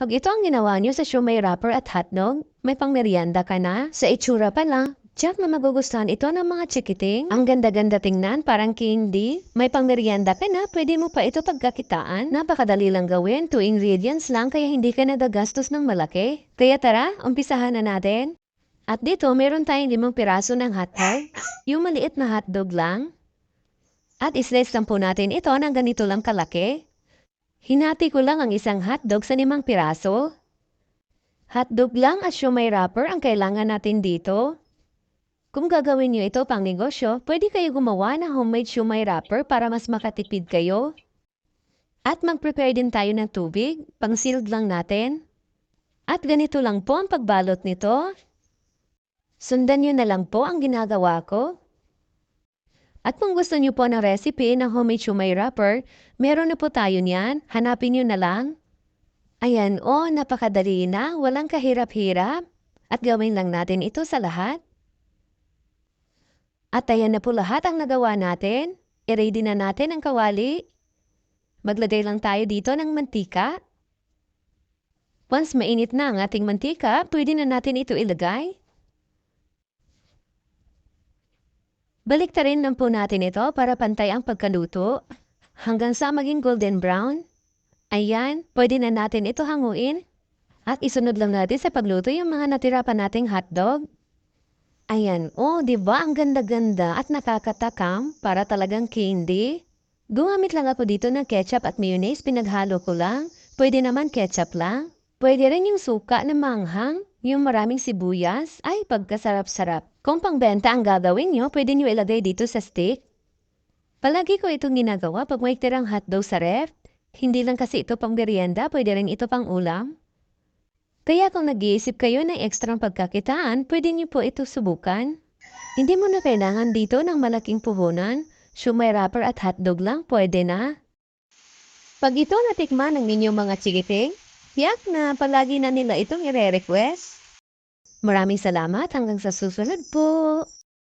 Pag ito ang ginawa niyo sa siomai wrapper at hotdog, may pangmeryenda ka na? Sa itsura pa lang, tiyak na magugustuhan ito ng mga chikiting. Ang ganda-ganda tingnan, parang candy. May pangmeryenda ka na, pwede mo pa ito pagkakitaan. Napakadali lang gawin, 2 ingredients lang kaya hindi ka nagagastos ng malaki. Kaya tara, umpisahan na natin. At dito, meron tayong 5 piraso ng hotdog. Yung maliit na hotdog lang. At islice lang po natin ito ng ganito lang kalaki. Hinati ko lang ang isang hotdog sa 5 piraso. Hotdog lang at siomai wrapper ang kailangan natin dito. Kung gagawin niyo ito pang negosyo, pwede kayo gumawa ng homemade siomai wrapper para mas makatipid kayo. At mag-prepare din tayo ng tubig, pang-sealed lang natin. At ganito lang po ang pagbalot nito. Sundan niyo na lang po ang ginagawa ko. At kung gusto niyo po ng recipe ng homemade siomai wrapper, meron na po tayo niyan. Hanapin niyo na lang. Ayan, napakadali na. Walang kahirap-hirap. At gawin lang natin ito sa lahat. At ayan na po lahat ang nagawa natin. I-ready na natin ang kawali. Maglagay lang tayo dito ng mantika. Once mainit na ang ating mantika, pwede na natin ito ilagay. Baliktarin lang po natin ito para pantay ang pagkaluto. Hanggang sa maging golden brown. Ayan, pwede na natin ito hanguin. At isunod lang natin sa pagluto yung mga natira pa nating hotdog. Ayan, di ba ang ganda-ganda at nakakatakam para talagang candy? Gumamit lang ako dito ng ketchup at mayonnaise, pinaghalo ko lang. Pwede naman ketchup lang. Pwede rin yung suka na manghang, yung maraming sibuyas. Ay, pagkasarap-sarap. Kung pangbenta ang gagawin nyo, pwede nyo ilagay dito sa stick. Palagi ko itong ginagawa pag may tirang hotdog sa ref. Hindi lang kasi ito pang merienda, pwede rin ito pang ulam. Kaya kung nag-iisip kayo ng ekstrang pagkakitaan, pwede niyo po ito subukan. Hindi mo na kailangan dito ng malaking puhunan. Siomai wrapper at hotdog lang, pwede na. Pag ito natikman ng inyong mga chikiting, tiyak na palagi na nila itong ire-request. Maraming salamat hanggang sa susunod po.